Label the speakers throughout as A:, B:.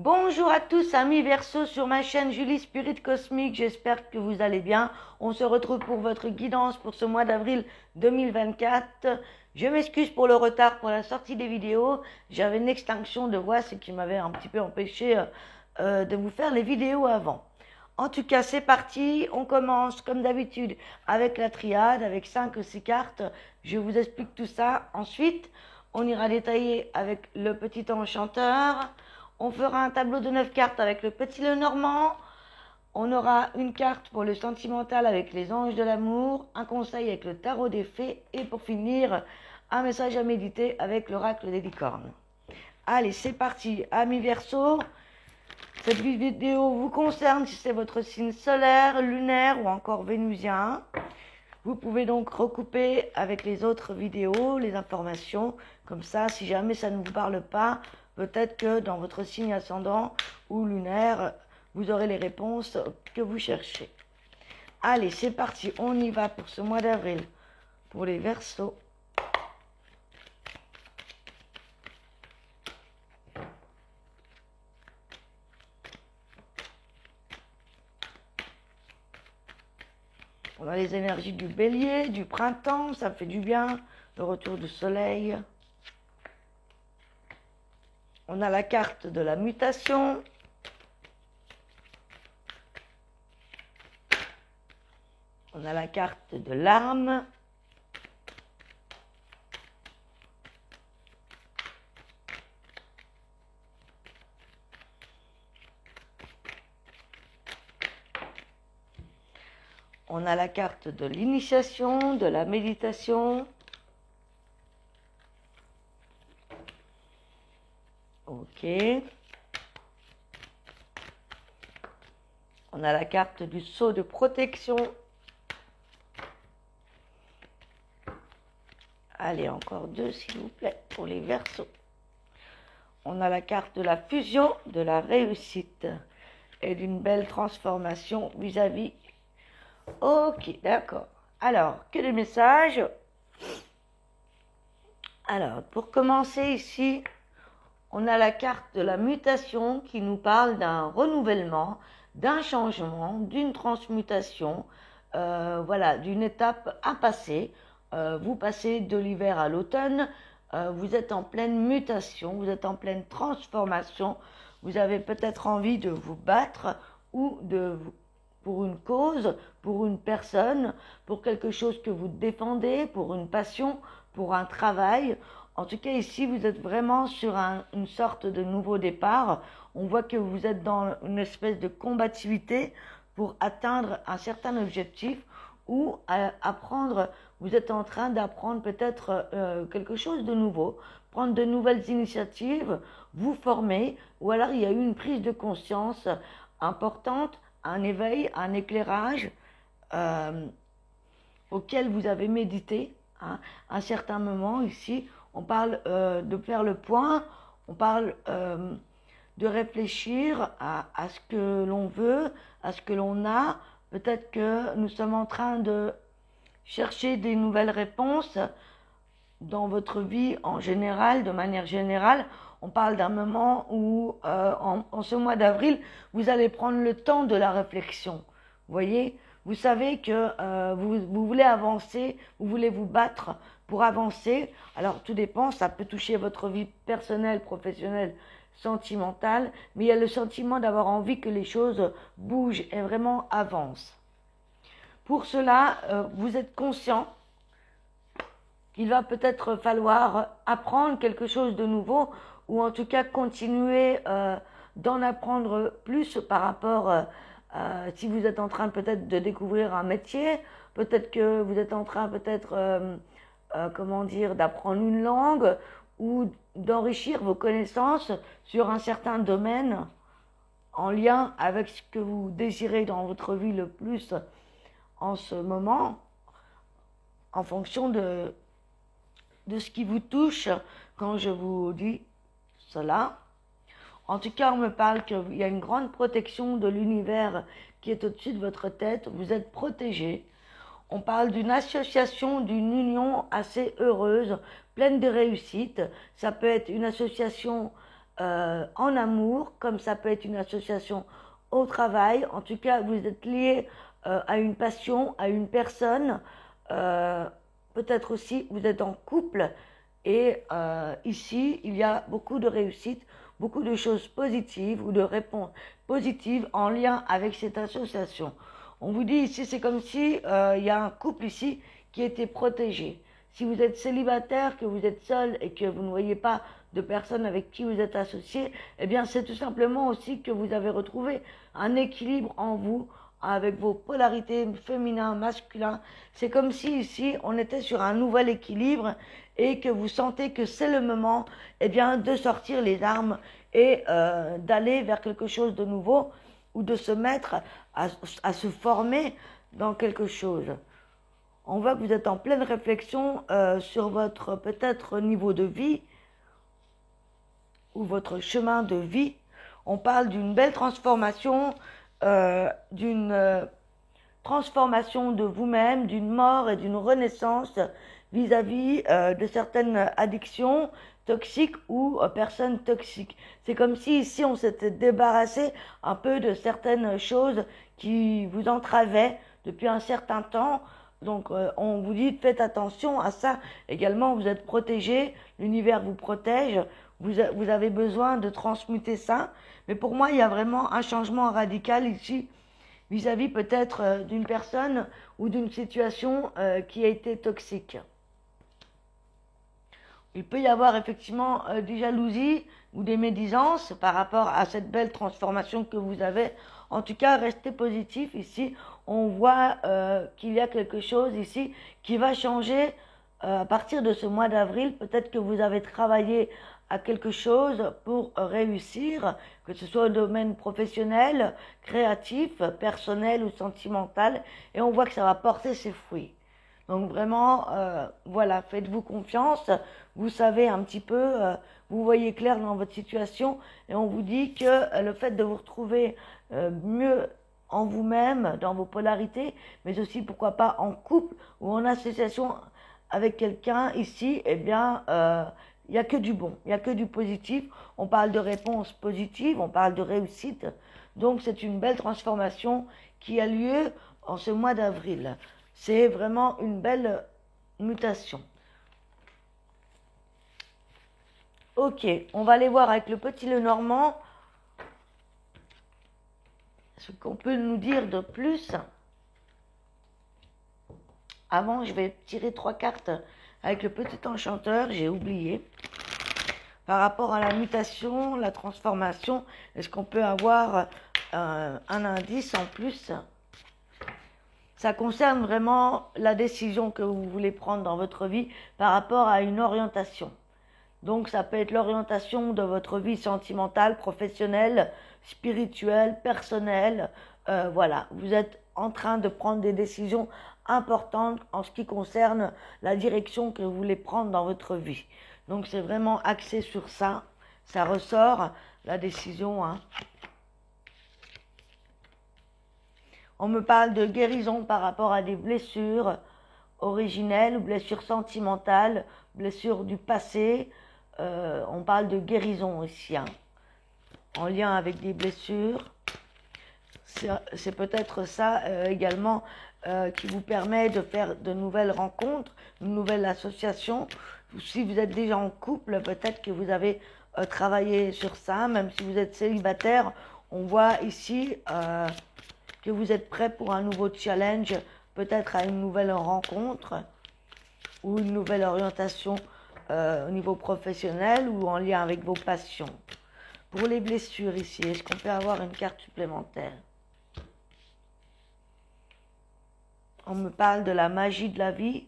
A: Bonjour à tous, amis Verseau sur ma chaîne Julie Spirit Cosmique, j'espère que vous allez bien. On se retrouve pour votre guidance pour ce mois d'avril 2024. Je m'excuse pour le retard pour la sortie des vidéos. J'avais une extinction de voix, ce qui m'avait un petit peu empêché de vous faire les vidéos avant. En tout cas, c'est parti. On commence comme d'habitude avec la triade, avec 5 ou 6 cartes. Je vous explique tout ça. Ensuite, on ira détailler avec le petit enchanteur. On fera un tableau de 9 cartes avec le petit Lenormand. On aura une carte pour le sentimental avec les anges de l'amour, un conseil avec le tarot des fées et pour finir, un message à méditer avec l'oracle des licornes. Allez, c'est parti, amis Verseau. Cette vidéo vous concerne si c'est votre signe solaire, lunaire ou encore vénusien. Vous pouvez donc recouper avec les autres vidéos les informations. Comme ça, si jamais ça ne vous parle pas, peut-être que dans votre signe ascendant ou lunaire, vous aurez les réponses que vous cherchez. Allez, c'est parti, on y va pour ce mois d'avril, pour les Verseaux. On a les énergies du bélier, du printemps, ça fait du bien, le retour du soleil. On a la carte de la mutation. On a la carte de l'arme. On a la carte de l'initiation, de la méditation. Ok. On a la carte du sceau de protection. Allez, encore deux, s'il vous plaît, pour les Verseaux. On a la carte de la fusion, de la réussite et d'une belle transformation vis-à-vis. Ok, d'accord. Alors, que de messages. Alors, pour commencer ici, on a la carte de la mutation qui nous parle d'un renouvellement, d'un changement, d'une transmutation, voilà, d'une étape à passer. Vous passez de l'hiver à l'automne, vous êtes en pleine mutation, vous êtes en pleine transformation, vous avez peut-être envie de vous battre ou pour une cause, pour une personne, pour quelque chose que vous défendez, pour une passion, pour un travail. En tout cas, ici, vous êtes vraiment sur une sorte de nouveau départ. On voit que vous êtes dans une espèce de combativité pour atteindre un certain objectif ou apprendre, vous êtes en train d'apprendre peut-être quelque chose de nouveau, prendre de nouvelles initiatives, vous former, ou alors il y a eu une prise de conscience importante, un éveil, un éclairage auquel vous avez médité un certain moment ici. On parle de faire le point, on parle de réfléchir à ce que l'on veut, à ce que l'on a. Peut-être que nous sommes en train de chercher des nouvelles réponses dans votre vie en général, de manière générale. On parle d'un moment où, en ce mois d'avril, vous allez prendre le temps de la réflexion. Vous voyez, vous savez que vous voulez avancer, vous voulez vous battre pour avancer. Alors, tout dépend, ça peut toucher votre vie personnelle, professionnelle, sentimentale, mais il y a le sentiment d'avoir envie que les choses bougent et vraiment avancent. Pour cela, vous êtes conscient qu'il va peut-être falloir apprendre quelque chose de nouveau ou en tout cas continuer d'en apprendre plus par rapport si vous êtes en train peut-être de découvrir un métier, peut-être que vous êtes en train peut-être comment dire, d'apprendre une langue ou d'enrichir vos connaissances sur un certain domaine en lien avec ce que vous désirez dans votre vie le plus en ce moment, en fonction de ce qui vous touche quand je vous dis cela. En tout cas, on me parle qu'il y a une grande protection de l'univers qui est au-dessus de votre tête. Vous êtes protégé. On parle d'une association, d'une union assez heureuse, pleine de réussite. Ça peut être une association en amour, comme ça peut être une association au travail. En tout cas, vous êtes lié à une passion, à une personne. Peut-être aussi vous êtes en couple. Et ici, il y a beaucoup de réussite, beaucoup de choses positives ou de réponses positives en lien avec cette association. On vous dit ici, c'est comme si il y a un couple ici qui était protégé. Si vous êtes célibataire, que vous êtes seul et que vous ne voyez pas de personnes avec qui vous êtes associé, eh bien c'est tout simplement aussi que vous avez retrouvé un équilibre en vous avec vos polarités féminin, masculin. C'est comme si ici on était sur un nouvel équilibre et que vous sentez que c'est le moment eh bien, de sortir les armes et d'aller vers quelque chose de nouveau ou de se mettre à se former dans quelque chose. On voit que vous êtes en pleine réflexion sur votre peut-être niveau de vie ou votre chemin de vie. On parle d'une belle transformation, d'une transformation de vous-même, d'une mort et d'une renaissance vis-à-vis de certaines addictions toxiques ou personnes toxiques. C'est comme si ici on s'était débarrassé un peu de certaines choses qui vous entravaient depuis un certain temps. Donc on vous dit faites attention à ça. Également vous êtes protégé, l'univers vous protège, vous avez besoin de transmuter ça. Mais pour moi il y a vraiment un changement radical ici vis-à-vis peut-être d'une personne ou d'une situation qui a été toxique. Il peut y avoir effectivement des jalousies ou des médisances par rapport à cette belle transformation que vous avez. En tout cas, restez positif ici. On voit qu'il y a quelque chose ici qui va changer à partir de ce mois d'avril. Peut-être que vous avez travaillé à quelque chose pour réussir, que ce soit au domaine professionnel, créatif, personnel ou sentimental. Et on voit que ça va porter ses fruits. Donc vraiment, voilà, faites-vous confiance. Vous savez un petit peu, vous voyez clair dans votre situation. Et on vous dit que le fait de vous retrouver mieux en vous-même, dans vos polarités, mais aussi pourquoi pas en couple ou en association avec quelqu'un ici, eh bien, il n'y a que du bon, il n'y a que du positif. On parle de réponses positives, on parle de réussite. Donc c'est une belle transformation qui a lieu en ce mois d'avril. C'est vraiment une belle mutation. Ok, on va aller voir avec le petit Lenormand ce qu'on peut nous dire de plus. Avant, je vais tirer 3 cartes avec le petit enchanteur, j'ai oublié. Par rapport à la mutation, la transformation, est-ce qu'on peut avoir un indice en plus ? Ça concerne vraiment la décision que vous voulez prendre dans votre vie par rapport à une orientation. Donc ça peut être l'orientation de votre vie sentimentale, professionnelle, spirituelle, personnelle. Voilà, vous êtes en train de prendre des décisions importantes en ce qui concerne la direction que vous voulez prendre dans votre vie. Donc c'est vraiment axé sur ça. Ça ressort, la décision. On me parle de guérison par rapport à des blessures originelles ou blessures sentimentales, blessures du passé. On parle de guérison ici, en lien avec des blessures. C'est peut-être ça également qui vous permet de faire de nouvelles rencontres, une nouvelle association. Si vous êtes déjà en couple, peut-être que vous avez travaillé sur ça. Même si vous êtes célibataire, on voit ici que vous êtes prêt pour un nouveau challenge, peut-être à une nouvelle rencontre ou une nouvelle orientation au niveau professionnel ou en lien avec vos passions. Pour les blessures ici, est-ce qu'on peut avoir une carte supplémentaire ? On me parle de la magie de la vie.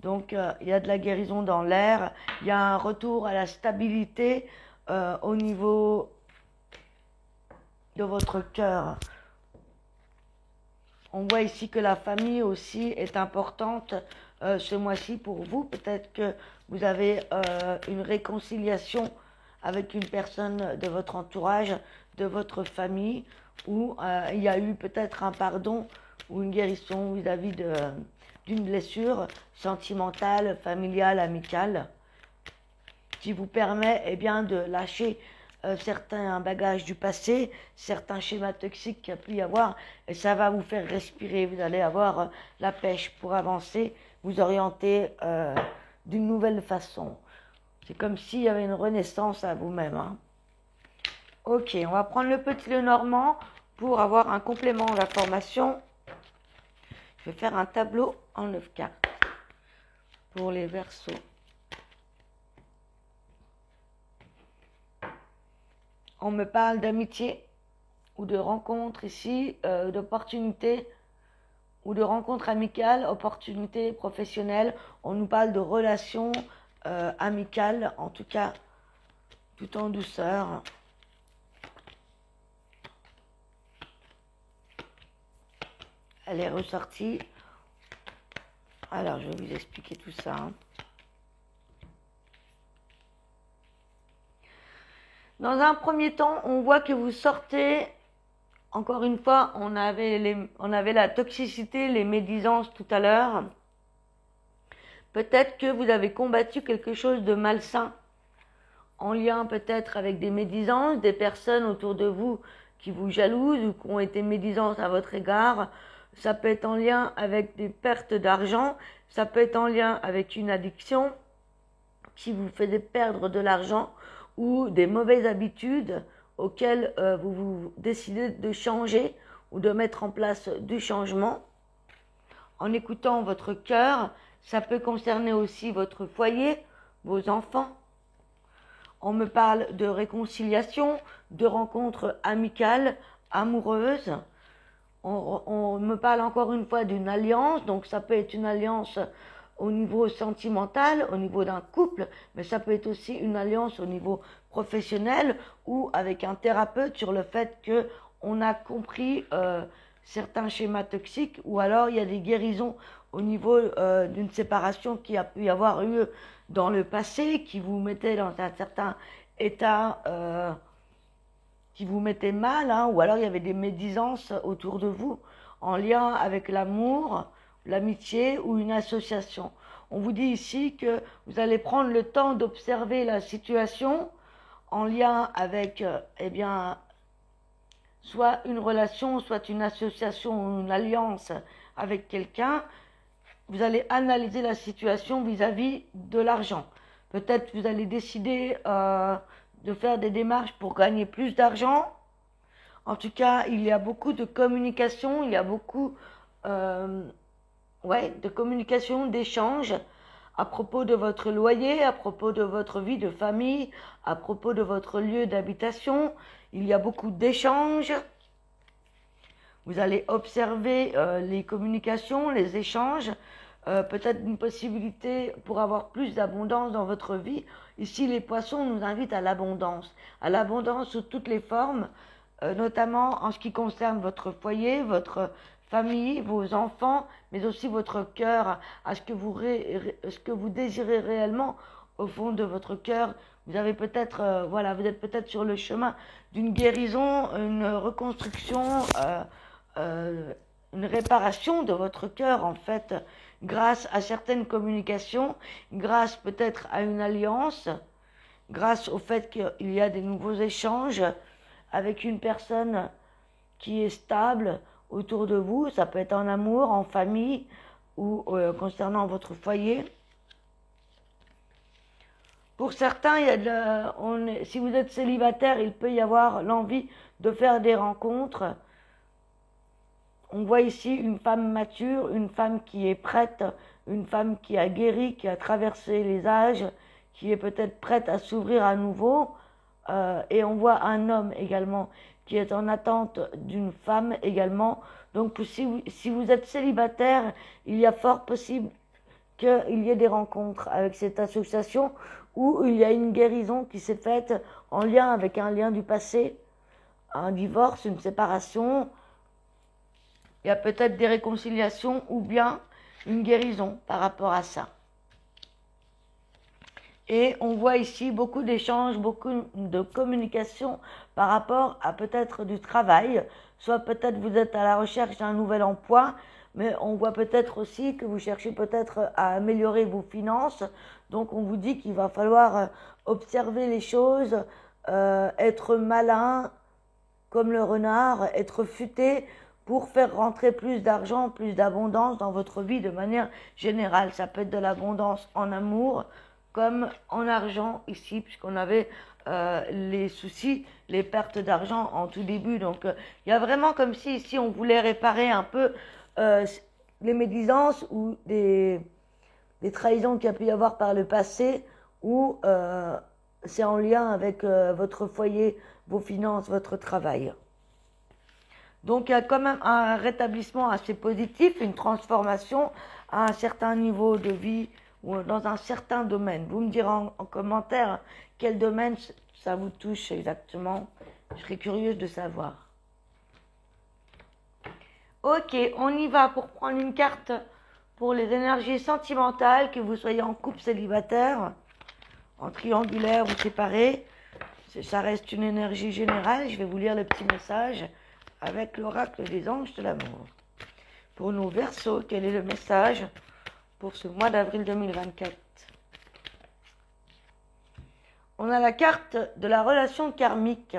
A: Donc, il y a de la guérison dans l'air. Il y a un retour à la stabilité au niveau de votre cœur. On voit ici que la famille aussi est importante ce mois-ci pour vous. Peut-être que vous avez une réconciliation avec une personne de votre entourage, de votre famille, où il y a eu peut-être un pardon ou une guérison vis-à-vis d'une blessure sentimentale, familiale, amicale. qui vous permet eh bien, de lâcher certains bagages du passé, certains schémas toxiques qu'il y a pu y avoir, et ça va vous faire respirer, vous allez avoir la pêche pour avancer, vous orienter d'une nouvelle façon. C'est comme s'il y avait une renaissance à vous-même. Hein. Ok, on va prendre le petit Lenormand pour avoir un complément d'information. Je vais faire un tableau en 9 cartes pour les Verseaux. On me parle d'amitié ou de rencontre ici, d'opportunités ou de rencontres amicales, opportunités professionnelles. On nous parle de relations amicales, en tout cas, tout en douceur. Elle est ressortie. Alors, je vais vous expliquer tout ça. Hein. Dans un premier temps, on voit que vous sortez, encore une fois, on avait la toxicité, les médisances tout à l'heure. Peut-être que vous avez combattu quelque chose de malsain, en lien peut-être avec des médisances, des personnes autour de vous qui vous jalousent ou qui ont été médisantes à votre égard. Ça peut être en lien avec des pertes d'argent, ça peut être en lien avec une addiction qui vous fait perdre de l'argent ou des mauvaises habitudes auxquelles vous décidez de changer ou de mettre en place du changement. En écoutant votre cœur, ça peut concerner aussi votre foyer, vos enfants. On me parle de réconciliation, de rencontres amicales, amoureuses. On me parle encore une fois d'une alliance, donc ça peut être une alliance au niveau sentimental, au niveau d'un couple, mais ça peut être aussi une alliance au niveau professionnel ou avec un thérapeute sur le fait qu'on a compris certains schémas toxiques ou alors il y a des guérisons au niveau d'une séparation qui a pu y avoir eu dans le passé, qui vous mettait dans un certain état qui vous mettait mal, hein, ou alors il y avait des médisances autour de vous en lien avec l'amour, l'amitié ou une association. On vous dit ici que vous allez prendre le temps d'observer la situation en lien avec, eh bien, soit une relation, soit une association ou une alliance avec quelqu'un. Vous allez analyser la situation vis-à-vis de l'argent. Peut-être vous allez décider de faire des démarches pour gagner plus d'argent. En tout cas, il y a beaucoup de communication, il y a beaucoup de communication, d'échanges à propos de votre loyer, à propos de votre vie de famille, à propos de votre lieu d'habitation. Il y a beaucoup d'échanges. Vous allez observer les communications, les échanges, peut-être une possibilité pour avoir plus d'abondance dans votre vie. Ici, les poissons nous invitent à l'abondance sous toutes les formes, notamment en ce qui concerne votre foyer, votre famille, vos enfants, mais aussi votre cœur, à ce que vous désirez réellement au fond de votre cœur. Vous avez peut-être, vous êtes peut-être sur le chemin d'une guérison, une reconstruction, une réparation de votre cœur en fait, grâce à certaines communications, grâce peut-être à une alliance, grâce au fait qu'il y a des nouveaux échanges avec une personne qui est stable autour de vous. Ça peut être en amour, en famille ou concernant votre foyer. Pour certains, si vous êtes célibataire, il peut y avoir l'envie de faire des rencontres. On voit ici une femme mature, une femme qui est prête, une femme qui a guéri, qui a traversé les âges, qui est peut-être prête à s'ouvrir à nouveau. Et on voit un homme également qui est en attente d'une femme également. Donc si vous êtes célibataire, il y a fort possible qu'il y ait des rencontres avec cette association où il y a une guérison qui s'est faite en lien avec un lien du passé, un divorce, une séparation. Il y a peut-être des réconciliations ou bien une guérison par rapport à ça. Et on voit ici beaucoup d'échanges, beaucoup de communication par rapport à peut-être du travail. Soit peut-être vous êtes à la recherche d'un nouvel emploi, mais on voit peut-être aussi que vous cherchez peut-être à améliorer vos finances, Donc on vous dit qu'il va falloir observer les choses, être malin comme le renard, être futé pour faire rentrer plus d'argent, plus d'abondance dans votre vie de manière générale. Ça peut être de l'abondance en amour comme en argent ici, puisqu'on avait les soucis, les pertes d'argent en tout début. Donc il y a vraiment comme si ici on voulait réparer un peu les médisances ou des trahisons qu'il y a pu y avoir par le passé, ou c'est en lien avec votre foyer, vos finances, votre travail. Donc il y a quand même un rétablissement assez positif, une transformation à un certain niveau de vie ou dans un certain domaine. Vous me direz en commentaire quel domaine ça vous touche exactement. Je serais curieuse de savoir. Ok, on y va pour prendre une carte pour les énergies sentimentales, que vous soyez en couple, célibataire, en triangulaire ou séparé. Ça reste une énergie générale. Je vais vous lire le petit message avec l'oracle des anges de l'amour. Pour nous Verseaux, quel est le message pour ce mois d'avril 2024? On a la carte de la relation karmique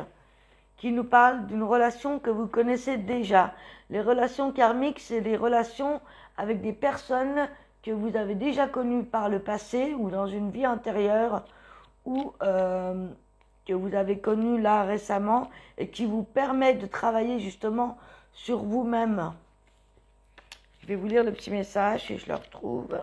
A: qui nous parle d'une relation que vous connaissez déjà. Les relations karmiques, c'est des relations avec des personnes que vous avez déjà connues par le passé ou dans une vie antérieure, ou que vous avez connues là récemment et qui vous permettent de travailler justement sur vous-même. Je vais vous lire le petit message si je le retrouve.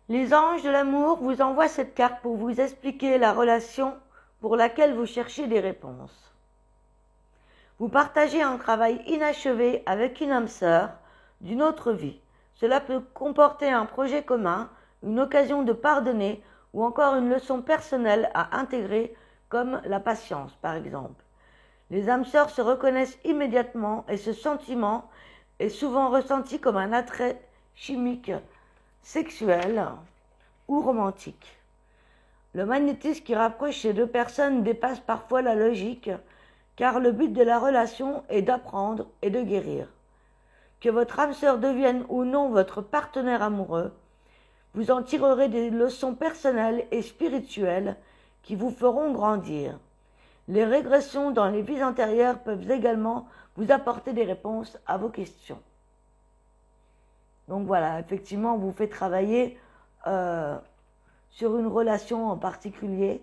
A: Les anges de l'amour vous envoient cette carte pour vous expliquer la relation pour laquelle vous cherchez des réponses. Vous partagez un travail inachevé avec une âme sœur d'une autre vie. Cela peut comporter un projet commun, une occasion de pardonner ou encore une leçon personnelle à intégrer comme la patience par exemple. Les âmes sœurs se reconnaissent immédiatement et ce sentiment est souvent ressenti comme un attrait chimique, sexuel ou romantique. Le magnétisme qui rapproche ces deux personnes dépasse parfois la logique, car le but de la relation est d'apprendre et de guérir. Que votre âme sœur devienne ou non votre partenaire amoureux, vous en tirerez des leçons personnelles et spirituelles qui vous feront grandir. Les régressions dans les vies antérieures peuvent également vous apporter des réponses à vos questions. Donc voilà, effectivement, on vous fait travailler sur une relation en particulier.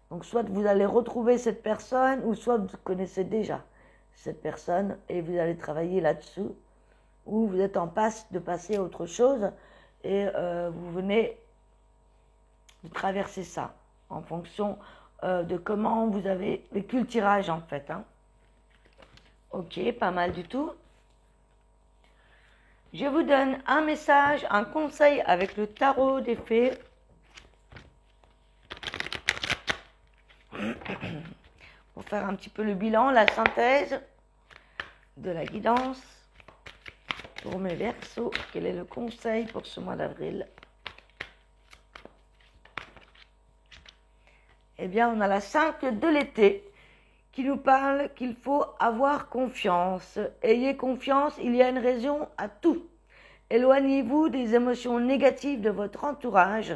A: Donc soit vous allez retrouver cette personne, ou soit vous connaissez déjà cette personne et vous allez travailler là-dessus, ou vous êtes en passe de passer à autre chose et vous venez de traverser ça en fonction de comment vous avez vécu le tirage en fait. Ok, pas mal du tout. Je vous donne un message, un conseil avec le tarot des fées. Pour faire un petit peu le bilan, la synthèse de la guidance pour mes Verseaux. Quel est le conseil pour ce mois d'avril? Eh bien, on a la 5 de l'été qui nous parle qu'il faut avoir confiance. Ayez confiance, il y a une raison à tout. Éloignez-vous des émotions négatives de votre entourage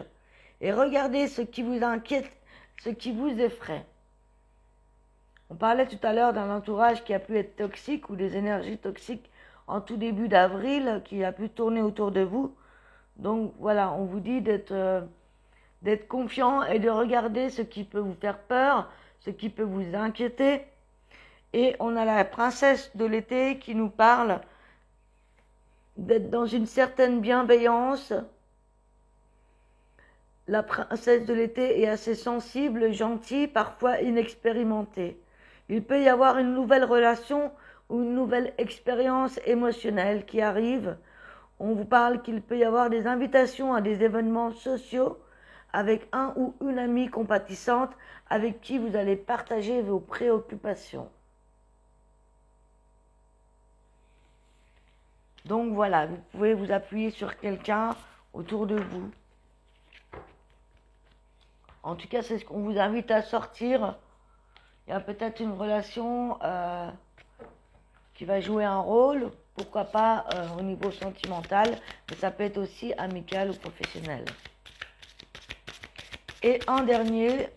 A: et regardez ce qui vous inquiète, ce qui vous effraie. On parlait tout à l'heure d'un entourage qui a pu être toxique ou des énergies toxiques en tout début d'avril qui a pu tourner autour de vous. Donc voilà, on vous dit d'être confiant et de regarder ce qui peut vous faire peur, ce qui peut vous inquiéter. Et on a la princesse de l'été qui nous parle d'être dans une certaine bienveillance. La princesse de l'été est assez sensible, gentille, parfois inexpérimentée. Il peut y avoir une nouvelle relation ou une nouvelle expérience émotionnelle qui arrive. On vous parle qu'il peut y avoir des invitations à des événements sociaux avec un ou une amie compatissante avec qui vous allez partager vos préoccupations. Donc voilà, vous pouvez vous appuyer sur quelqu'un autour de vous. En tout cas, c'est ce qu'on vous invite à sortir. Il y a peut-être une relation qui va jouer un rôle, pourquoi pas au niveau sentimental, mais ça peut être aussi amical ou professionnel. Et en dernier,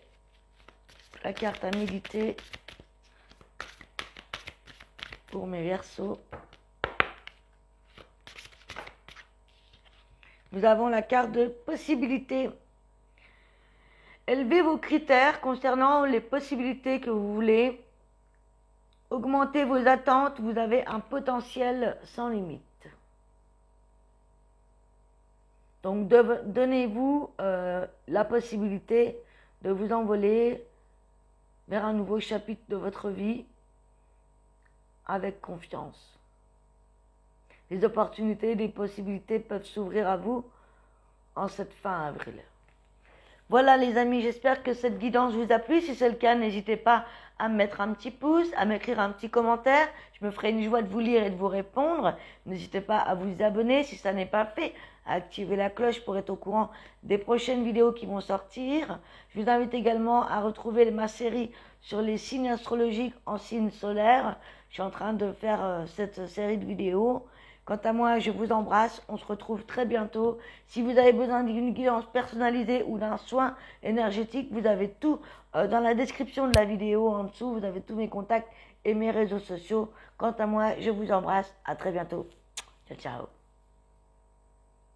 A: la carte à méditer pour mes Verseaux. Nous avons la carte de possibilités. Élevez vos critères concernant les possibilités que vous voulez. Augmentez vos attentes, vous avez un potentiel sans limite. Donc donnez-vous la possibilité de vous envoler vers un nouveau chapitre de votre vie avec confiance. Les opportunités, les possibilités peuvent s'ouvrir à vous en cette fin avril. Voilà les amis, j'espère que cette guidance vous a plu. Si c'est le cas, n'hésitez pas à me mettre un petit pouce, à m'écrire un petit commentaire. Je me ferai une joie de vous lire et de vous répondre. N'hésitez pas à vous abonner si ça n'est pas fait, à activer la cloche pour être au courant des prochaines vidéos qui vont sortir. Je vous invite également à retrouver ma série sur les signes astrologiques en signes solaires. Je suis en train de faire cette série de vidéos. Quant à moi, je vous embrasse. On se retrouve très bientôt. Si vous avez besoin d'une guidance personnalisée ou d'un soin énergétique, vous avez tout dans la description de la vidéo en dessous. Vous avez tous mes contacts et mes réseaux sociaux. Quant à moi, je vous embrasse. À très bientôt. Ciao, ciao.